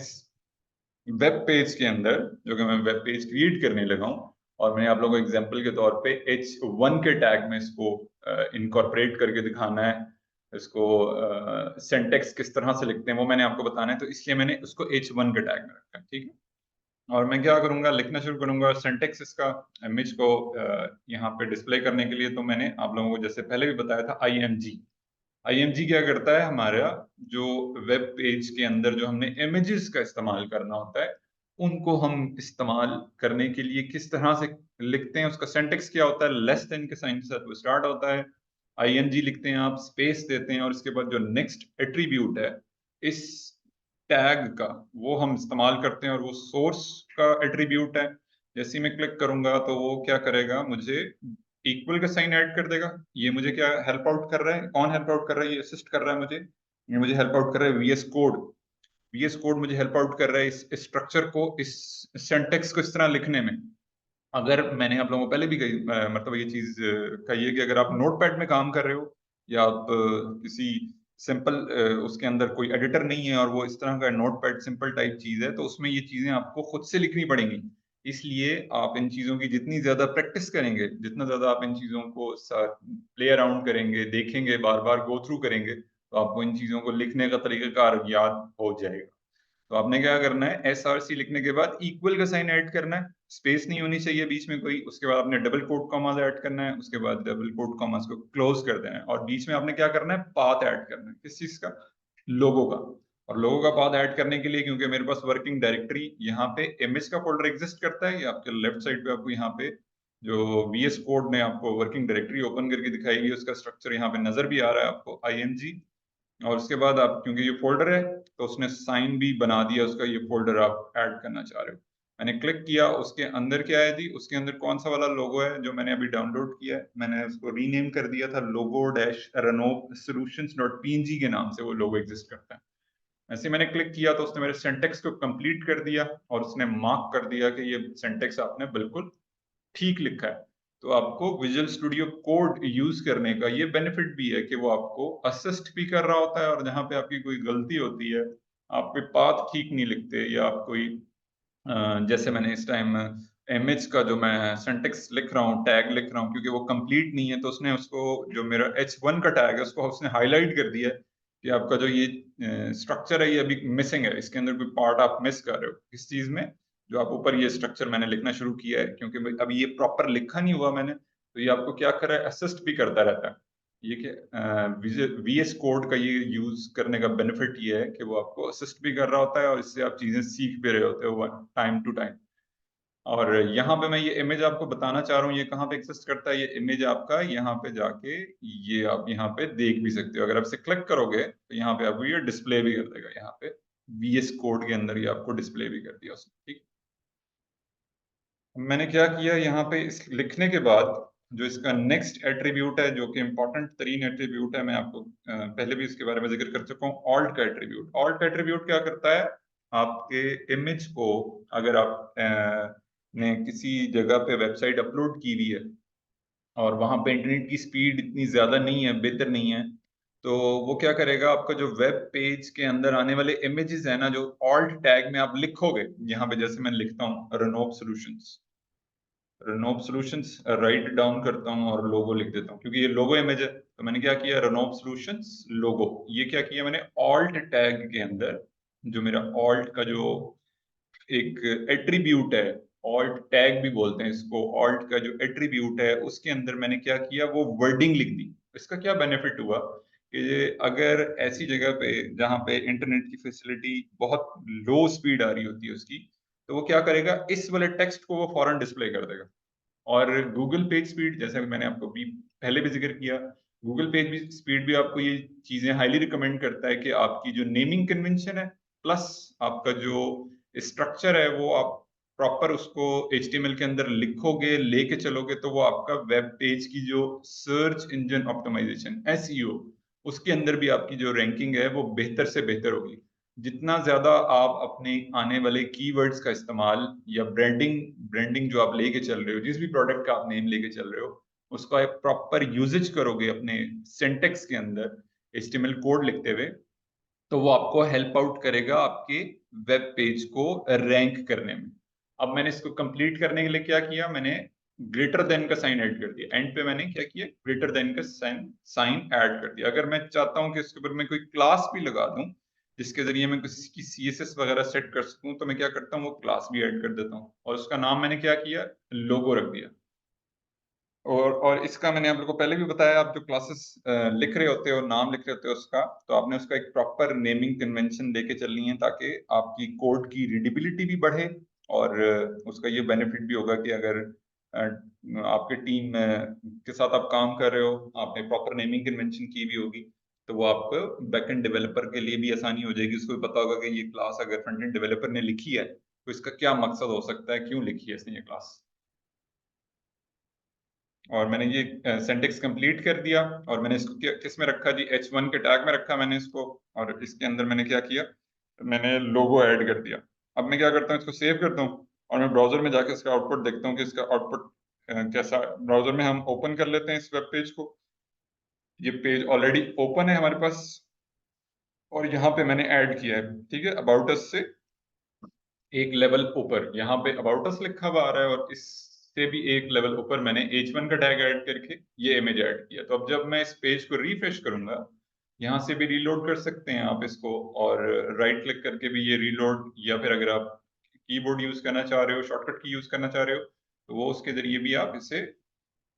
वेब पेज के अंदर, जो कि मैं वेब पेज क्रिएट करने लगा हूँ, और मैंने आप लोगों को एग्जांपल के तौर पे H1 के टैग में इसको इनकॉर्पोरेट करके दिखाना है, इसको सिंटेक्स किस तरह से लिखते हैं वो मैंने आपको बताना है, तो इसलिए मैंने उसको H1 के टैग में रखा है, ठीक है। और मैं क्या करूंगा, लिखना शुरू करूंगा सिंटेक्स इसका, इमेज को यहाँ पे डिस्प्ले करने के लिए। तो मैंने आप लोगों को जैसे पहले भी बताया था, IMG क्या करता है, हमारा जो वेब पेज के अंदर जो हमने इमेजेस का इस्तेमाल करना होता है, उनको हम इस्तेमाल करने के लिए किस तरह से लिखते हैं, उसका सिंटेक्स क्या होता है। लेस देन के साइन के साथ वो स्टार्ट होता है, आईएनजी लिखते हैं आप, स्पेस देते हैं, और इसके बाद जो नेक्स्ट एट्रीब्यूट है इस टैग का वो हम इस्तेमाल करते हैं, और वो सोर्स का एट्रीब्यूट है। जैसे ही मैं क्लिक करूंगा तो वो क्या करेगा, मुझे इक्वल का साइन ऐड कर देगा। ये मुझे क्या हेल्प आउट कर रहा है, कौन हेल्प आउट कर रहा है, ये असिस्ट कर रहा है मुझे, ये मुझे हेल्प आउट कर रहा है वीएस कोड। वीएस कोड मुझे हेल्प आउट कर रहा है इस स्ट्रक्चर को, इस सिंटेक्स को इस तरह लिखने में। अगर मैंने आप लोगों को पहले भी कही, मतलब ये चीज कही है कि अगर आप नोटपैड में काम कर रहे हो या आप किसी सिंपल उसके अंदर कोई एडिटर नहीं है और वो इस तरह का नोटपैड सिंपल टाइप चीज है, तो उसमें ये चीजें आपको खुद से लिखनी पड़ेंगी। इसलिए आप इन चीजों की जितनी ज्यादा प्रैक्टिस करेंगे, जितना ज्यादा आप इन चीजों को प्ले अराउंड करेंगे, देखेंगे, बार बार गो थ्रू करेंगे, तो आपको इन चीजों को लिखने का तरीकाकार याद हो जाएगा। तो आपने क्या करना है, SRC लिखने के बाद इक्वल का साइन ऐड करना है, स्पेस नहीं होनी चाहिए बीच में कोई। उसके बाद आपने डबल कोट कॉमास ऐड करना है, उसके बाद डबल कोट कॉमास को क्लोज कर देना है, और बीच में आपने क्या करना है, पाथ ऐड करना है। किस चीज का, लोगो का। और लोगो का पाथ ऐड करने के लिए, क्योंकि मेरे पास वर्किंग डायरेक्टरी यहाँ पे इमेज का फोल्डर एग्जिस्ट करता है, ये आपके लेफ्ट साइड पे आपको यहाँ पे जो VS कोड ने आपको वर्किंग डायरेक्टरी ओपन करके दिखाई है, उसका स्ट्रक्चर यहाँ पे नजर भी आ रहा है आपको, ING। और उसके बाद आप, क्योंकि ये फोल्डर है तो उसने साइन भी बना दिया उसका, ये फोल्डर आप ऐड करना चाह रहे हो। मैंने क्लिक किया, उसके अंदर क्या है जी, उसके अंदर कौन सा वाला लोगो है जो मैंने अभी डाउनलोड किया है, मैंने उसको रीनेम कर दिया था लोगो डैश रनोव सॉल्यूशंस डॉट PNG के नाम से वो लोगो एग्जिस्ट करता है। ऐसे मैंने क्लिक किया तो उसने मेरे सेंटेक्स को कंप्लीट कर दिया, और उसने मार्क कर दिया कि ये सेंटेक्स आपने बिल्कुल ठीक लिखा है। तो आपको विजुअल स्टूडियो कोड यूज करने का ये बेनिफिट भी है कि वो आपको असिस्ट भी कर रहा होता है, और जहां पे आपकी कोई गलती होती है, आप कोई पाथ ठीक नहीं लिखते, या आप कोई जैसे मैंने इस टाइम इमेज का जो मैं सिंटेक्स लिख रहा हूँ, टैग लिख रहा हूँ, क्योंकि वो कंप्लीट नहीं है, तो उसने उसको, जो मेरा H1 का टैग है, उसको उसने हाईलाइट कर दिया है कि आपका जो ये स्ट्रक्चर है ये अभी मिसिंग है, इसके अंदर कोई पार्ट आप मिस कर रहे हो इस चीज में, जो आप ऊपर ये स्ट्रक्चर मैंने लिखना शुरू किया है, क्योंकि अभी ये प्रॉपर लिखा नहीं हुआ मैंने, तो ये आपको क्या कर रहा है, असिस्ट भी करता रहता है। ये कि VS कोड का ये यूज करने का बेनिफिट ये है कि वो आपको असिस्ट भी कर रहा होता है, और इससे आप चीजें सीख भी रहे होते हो टाइम टू टाइम। और यहाँ पे मैं ये इमेज आपको बताना चाह रहा हूँ, ये कहाँ पे एग्जिस्ट करता है, ये इमेज आपका यहाँ पे जाके, ये आप यहाँ पे देख भी सकते हो। अगर आप इसे क्लिक करोगे तो यहाँ पे आपको ये डिस्प्ले भी कर देगा, यहाँ पे VS कोड के अंदर ये आपको डिस्प्ले भी कर दिया उसने। ठीक, मैंने क्या किया, यहाँ पे इस लिखने के बाद जो इसका नेक्स्ट एट्रीब्यूट है, जो कि इंपॉर्टेंट तरीन एट्रीब्यूट है, मैं आपको पहले भी इसके बारे में जिक्र कर चुका हूँ, ऑल्ट का एट्रीब्यूट। ऑल्ट का एट्रीब्यूट क्या करता है, आपके इमेज को, अगर आप ने किसी जगह पे वेबसाइट अपलोड की हुई है और वहां पे इंटरनेट की स्पीड इतनी ज्यादा नहीं है, बेहतर नहीं है, तो वो क्या करेगा, आपका जो वेब पेज के अंदर आने वाले इमेजेस है ना, जो ऑल्ट टैग में आप लिखोगे, यहाँ पे जैसे मैं लिखता हूँ रनोव सॉल्यूशंस, रनोव सॉल्यूशंस राइट डाउन करता हूँ और लोगो लिख देता हूँ, क्योंकि ये लोगो इमेज है, तो मैंने क्या किया, रनोव सॉल्यूशंस लोगो, ये क्या किया मैंने, ऑल्ट टैग के अंदर, जो मेरा ऑल्ट का जो एक एट्रीब्यूट है, ऑल्ट टैग भी बोलते हैं इसको, ऑल्ट का जो एट्रीब्यूट है उसके अंदर मैंने क्या किया, वो वर्डिंग लिख दी। इसका क्या बेनिफिट हुआ कि अगर ऐसी जगह पे जहाँ पे इंटरनेट की फैसिलिटी बहुत लो स्पीड आ रही होती है उसकी, तो वो क्या करेगा, इस वाले टेक्स्ट को वो फौरन डिस्प्ले कर देगा। और गूगल पेज स्पीड, जैसे मैंने आपको भी पहले भी जिक्र किया, गूगल पेज भी स्पीड भी आपको ये चीजें हाईली रिकमेंड करता है कि आपकी जो नेमिंग कन्वेंशन है, प्लस आपका जो स्ट्रक्चर है, वो आप प्रॉपर उसको HTML के अंदर लिखोगे, लेके चलोगे, तो वो आपका वेब पेज की जो सर्च इंजन ऑप्टिमाइजेशन SEO, उसके अंदर भी आपकी जो रैंकिंग है वो बेहतर से बेहतर होगी। जितना ज्यादा आप अपने आने वाले कीवर्ड्स का इस्तेमाल, या ब्रांडिंग ब्रांडिंग जो आप लेके चल रहे हो, जिस भी प्रोडक्ट का आप नेम लेके चल रहे हो, उसका एक प्रॉपर यूजेज करोगे अपने सिंटेक्स के अंदर HTML कोड लिखते हुए, तो वो आपको हेल्प आउट करेगा आपके वेब पेज को रैंक करने में। अब मैंने इसको कंप्लीट करने के लिए क्या किया, मैंने ग्रेटर देन का साइन ऐड कर दिया, एंड पे मैंने क्या किया, ग्रेटर देन का साइन साइन ऐड कर दिया। अगर मैं चाहता हूं कि इसके ऊपर मैं कोई क्लास भी लगा दूं जिसके जरिए मैं किसी की CSS वगैरह सेट कर सकूं, तो मैं क्या करता हूँ, वो क्लास भी ऐड कर देता हूँ, और उसका नाम मैंने क्या किया, लोगो रख दिया। और इसका मैंने आप लोगों को पहले भी बताया, आप जो क्लासेस लिख रहे होते हो, नाम लिख रहे होते हो उसका, तो आपने उसका एक प्रॉपर नेमिंग कन्वेंशन लेके चलनी है, ताकि आपकी कोड की रीडेबिलिटी भी बढ़े, और उसका ये बेनिफिट भी होगा कि अगर आपके टीम के साथ आप काम कर रहे हो, आपने प्रॉपर नेमिंग कन्वेंशन की भी होगी, तो वो आपको बैकएंड डेवलपर के लिए भी आसानी हो जाएगी। उसको भी पता होगा कि ये क्लास अगर फ्रंट एंड डेवलपर ने लिखी है तो इसका क्या मकसद हो सकता है, क्यों लिखी है इसने ये क्लास। और मैंने ये सिंटेक्स कंप्लीट कर दिया, और मैंने इसको किस में रखा जी, H1 के टैग में रखा मैंने इसको, और इसके अंदर मैंने क्या किया, मैंने लोगो ऐड कर दिया। अब मैं क्या करता हूँ, इसको सेव करता हूँ और मैं ब्राउजर में जाके इसका आउटपुट देखता हूँ कि इसका आउटपुट कैसा। ब्राउजर में हम ओपन कर लेते हैं इस वेब पेज को। ये पेज ऑलरेडी ओपन है हमारे पास, और यहाँ पे मैंने ऐड किया है, ठीक है, अबाउट अस से एक लेवल ऊपर यहाँ पे अबाउट अस लिखा हुआ आ रहा है, और इससे भी एक लेवल ऊपर मैंने H1 का टैग ऐड करके ये इमेज ऐड किया। तो अब जब मैं इस पेज को रिफ्रेश करूंगा, यहाँ से भी रीलोड कर सकते हैं आप इसको, और राइट क्लिक करके भी ये रीलोड, या फिर अगर आप कीबोर्ड यूज करना चाह रहे हो, शॉर्टकट की यूज करना चाह रहे हो, तो वो उसके जरिए भी आप इसे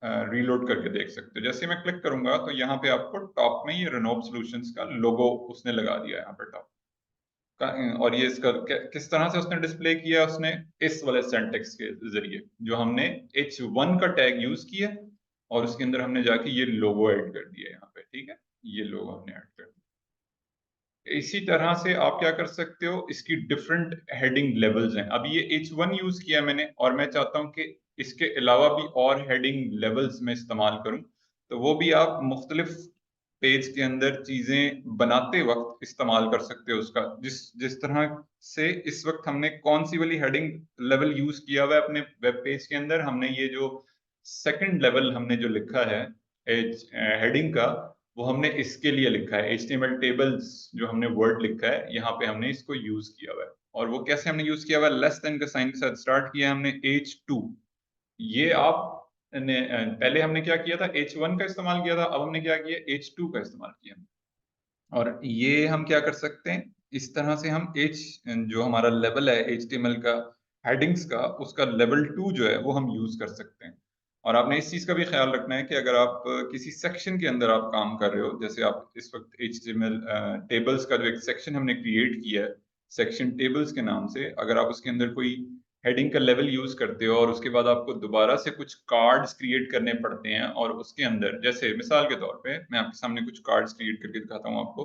रीलोड करके देख सकते हो। जैसे मैं क्लिक करूंगा तो यहाँ पे आपको टॉप में ये रेनोव सॉल्यूशंस का लोगो उसने लगा दिया है यहाँ पे टॉप का। और ये इसका किस तरह से उसने डिस्प्ले किया, उसने इस वाले सिंटेक्स के जरिए, जो हमने H1 का टैग यूज किया, और उसके अंदर हमने जाके ये लोगो ऐड कर दिया यहाँ पे, ठीक है, ये लोगो हमने ऐड कर दिया। इसी तरह से आप क्या कर सकते हो, इसकी डिफरेंट हेडिंग लेवल्स हैं। अब ये H1 यूज किया मैंने, और मैं चाहता हूं कि इसके अलावा भी और हेडिंग लेवल्स में इस्तेमाल करूं, तो वो भी आप मुख्तलिफ पेज के अंदर चीजें बनाते वक्त इस्तेमाल कर सकते हो उसका। जिस जिस तरह से इस वक्त हमने कौन सी वाली हेडिंग लेवल यूज किया हुआ है अपने वेब पेज के अंदर, हमने ये जो सेकंड लेवल हमने जो लिखा है हेडिंग का, वो हमने इसके लिए लिखा है HTML टेबल्स, जो हमने वर्ड लिखा है यहाँ पे हमने इसको यूज किया हुआ है। और वो कैसे हमने यूज किया हुआ है, लेस देन का साइन के साथ स्टार्ट किया हमने H2। ये आप पहले हमने क्या किया था, H1 का इस्तेमाल किया था, अब हमने क्या किया, H2 का इस्तेमाल किया। और ये हम क्या कर सकते हैं, इस तरह से हम जो हमारा लेवल है HTML का हेडिंग्स का, उसका लेवल 2 जो है वो हम यूज कर सकते हैं। और आपने इस चीज का भी ख्याल रखना है कि अगर आप किसी सेक्शन के अंदर आप काम कर रहे हो, जैसे आप इस वक्त HTML टेबल्स का जो एक सेक्शन हमने क्रिएट किया है सेक्शन टेबल्स के नाम से, अगर आप उसके अंदर कोई हेडिंग का लेवल यूज करते हो, और उसके बाद आपको दोबारा से कुछ कार्ड्स क्रिएट करने पड़ते हैं, और उसके अंदर जैसे मिसाल के तौर पे मैं आपके सामने कुछ कार्ड्स क्रिएट करके दिखाता हूँ आपको।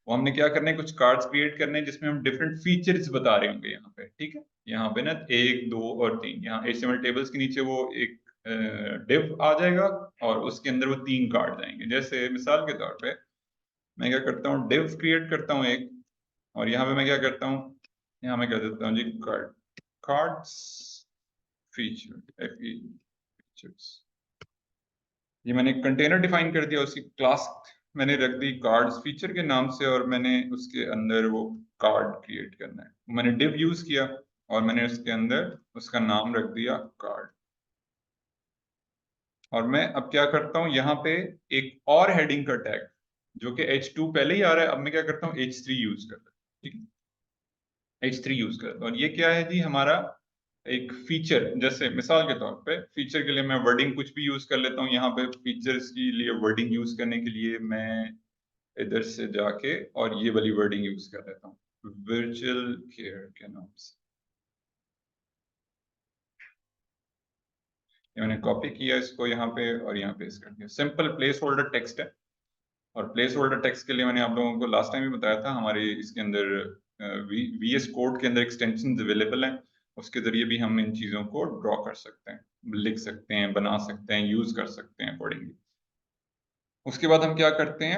वो हमने क्या करना है, कुछ कार्ड्स क्रिएट करने हैं जिसमें हम डिफरेंट फीचर्स बता रहे होंगे यहाँ पे, ठीक है। यहाँ पे ना 1, 2 और 3, यहाँ HTML टेबल्स के नीचे वो एक डिव आ जाएगा, और उसके अंदर वो 3 कार्ड आएंगे। जैसे मिसाल के तौर पे मैं क्या करता हूँ, डिव क्रिएट करता हूँ एक, और यहाँ पे मैं क्या करता हूँ, यहाँ मैं कह देता हूँ जी कार्ड्स फीचर, फीचर्स। ये मैंने कंटेनर डिफाइन कर दिया, उसकी क्लास मैंने रख दी कार्ड्स फीचर के नाम से, और मैंने उसके अंदर वो कार्ड क्रिएट करना है, मैंने डिव यूज किया, और मैंने उसके अंदर उसका नाम रख दिया कार्ड। और मैं अब क्या करता हूँ, यहाँ पे एक और हेडिंग का टैग, जो कि H2 पहले ही आ रहा है, अब मैं क्या करता हूँ H3 यूज करता हूँ, ठीक है, H3 यूज करता हूँ। और ये क्या है जी, हमारा एक फीचर, जैसे मिसाल के तौर पे फीचर के लिए मैं वर्डिंग कुछ भी यूज कर लेता हूँ। यहाँ पे फीचर्स के लिए वर्डिंग यूज करने के लिए मैं इधर से जाके और ये वाली वर्डिंग यूज कर लेता हूँ, वर्चुअल केयर के नाम से। ये मैंने कॉपी किया इसको यहाँ पे, और यहाँ पे पेस्ट कर दिया। सिंपल प्लेस होल्डर टेक्स्ट है, और प्लेस होल्डर टेक्स्ट के लिए मैंने आप लोगों को लास्ट टाइम भी बताया था, हमारे इसके अंदर VS कोड के अंदर एक्सटेंशन अवेलेबल हैं, उसके जरिए भी हम इन चीज़ों को ड्रॉ कर सकते हैं, लिख सकते हैं, बना सकते हैं, यूज कर सकते हैं अकॉर्डिंगली। उसके बाद हम क्या करते हैं,